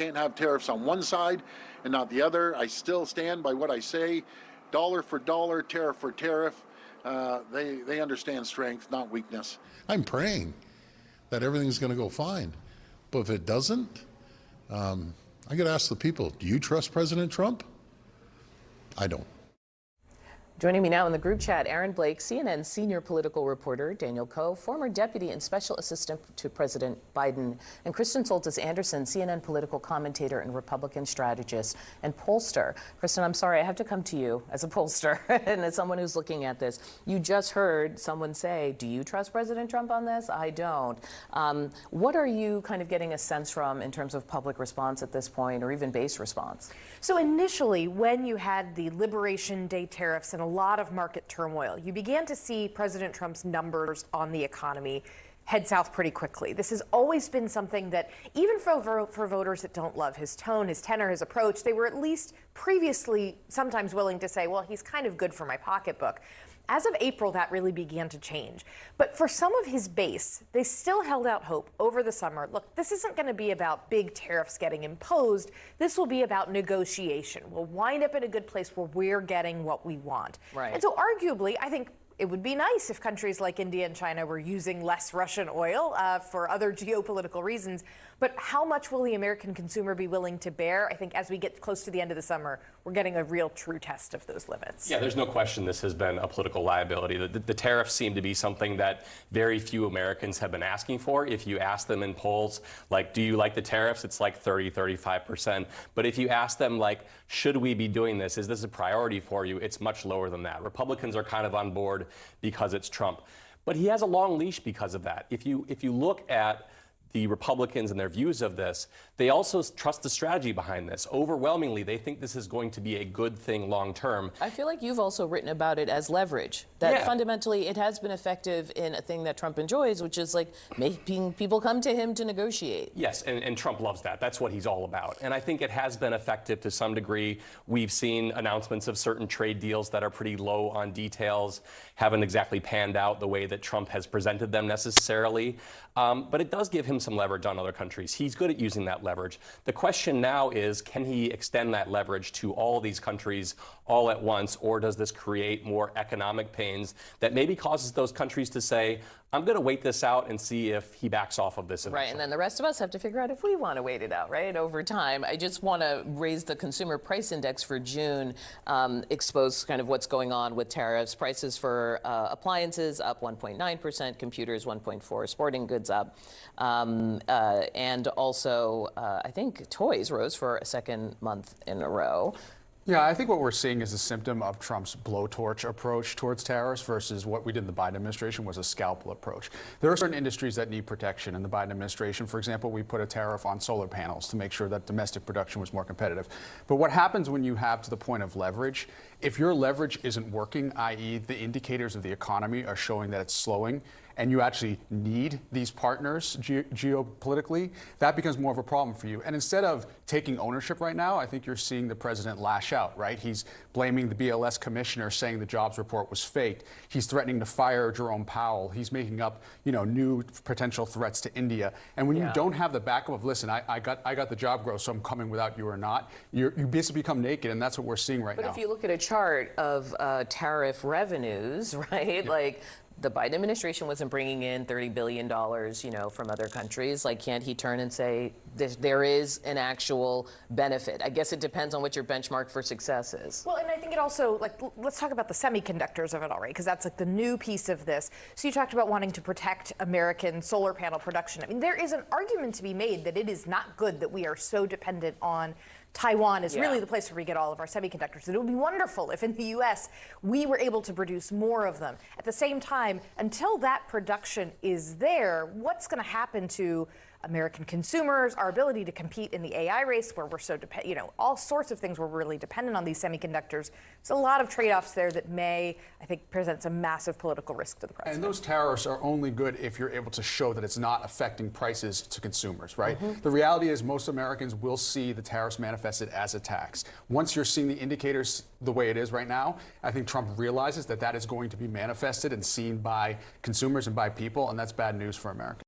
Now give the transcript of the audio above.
Can't have tariffs on one side and not the other. I still stand by what I say. Dollar for dollar, tariff for tariff. They understand strength, not weakness. I'm praying that everything's going to go fine. But if it doesn't, I got to ask the people, do you trust President Trump? I don't. Joining me now in the group chat, Aaron Blake, CNN senior political reporter, Daniel Coe, former deputy and special assistant to President Biden, and Kristen Soltis Anderson, CNN political commentator and Republican strategist and pollster. Kristen, I'm sorry, I have to come to you as a pollster and as someone who's looking at this. You just heard someone say, do you trust President Trump on this? I don't. What are you kind of getting a sense from in terms of public response at this point, or even base response? So initially, when you had the Liberation Day tariffs and a lot of market turmoil, you began to see President Trump's numbers on the economy head south pretty quickly. This has always been something that, even for voters that don't love his tone, his tenor, his approach, they were at least previously sometimes willing to say, well, he's kind of good for my pocketbook. As of April, that really began to change. But for some of his base, they still held out hope over the summer. Look, this isn't going to be about big tariffs getting imposed. This will be about negotiation. We'll wind up in a good place where we're getting what we want. Right. And so arguably, I think it would be nice if countries like India and China were using less Russian oil for other geopolitical reasons. But how much will the American consumer be willing to bear? I think as we get close to the end of the summer, we're getting a real true test of those limits. Yeah, there's no question this has been a political liability. The tariffs seem to be something that very few Americans have been asking for. If you ask them in polls, like, do you like the tariffs? It's like 35%. But if you ask them, like, should we be doing this? Is this a priority for you? It's much lower than that. Republicans are kind of on board because it's Trump. But he has a long leash because of that. If you look at the Republicans and their views of this, they also trust the strategy behind this. Overwhelmingly, they think this is going to be a good thing long term. I feel like you've also written about it as leverage, that fundamentally it has been effective in a thing that Trump enjoys, which is like making people come to him to negotiate. Yes, and Trump loves that. That's what he's all about. And I think it has been effective to some degree. We've seen announcements of certain trade deals that are pretty low on details, haven't exactly panned out the way that Trump has presented them necessarily. But it does give him some leverage on other countries. He's good at using that leverage. The question now is, can he extend that leverage to all these countries all at once, or does this create more economic pains that maybe causes those countries to say, I'm going to wait this out and see if he backs off of this. Right, and then the rest of us have to figure out if we want to wait it out, right, over time. I just want to raise the consumer price index for June, expose kind of what's going on with tariffs. Prices for appliances up 1.9%, computers 1.4%, sporting goods up. And also, I think toys rose for a second month in a row. Yeah, I think what we're seeing is a symptom of Trump's blowtorch approach towards tariffs versus what we did in the Biden administration was a scalpel approach. There are certain industries that need protection in the Biden administration. For example, we put a tariff on solar panels to make sure that domestic production was more competitive. But what happens when you have to the point of leverage, if your leverage isn't working, i.e. the indicators of the economy are showing that it's slowing, and you actually need these partners geopolitically, that becomes more of a problem for you. And instead of taking ownership right now, I think you're seeing the president lash out, right? He's blaming the BLS commissioner, saying the jobs report was faked. He's threatening to fire Jerome Powell. He's making up, new potential threats to India. And when you don't have the backup of, listen, I got the job growth, so I'm coming without you or not, you basically become naked, and that's what we're seeing right now. But if you look at a chart of tariff revenues, right, like, the Biden administration wasn't bringing in $30 billion, from other countries. Like, can't he turn and say there is an actual benefit? I guess it depends on what your benchmark for success is. Well, and I think it also, let's talk about the semiconductors of it all, right? Because that's the new piece of this. So you talked about wanting to protect American solar panel production. I mean, there is an argument to be made that it is not good that we are so dependent on Taiwan is really the place where we get all of our semiconductors. And it would be wonderful if in the U.S. we were able to produce more of them. At the same time, until that production is there, what's going to happen to American consumers, our ability to compete in the AI race where we're so all sorts of things where we're really dependent on these semiconductors. There's a lot of trade-offs there that may, I think, presents a massive political risk to the president. And those tariffs are only good if you're able to show that it's not affecting prices to consumers, right? The reality is most Americans will see the tariffs manifested as a tax. Once you're seeing the indicators the way it is right now, I think Trump realizes that that is going to be manifested and seen by consumers and by people, and that's bad news for America.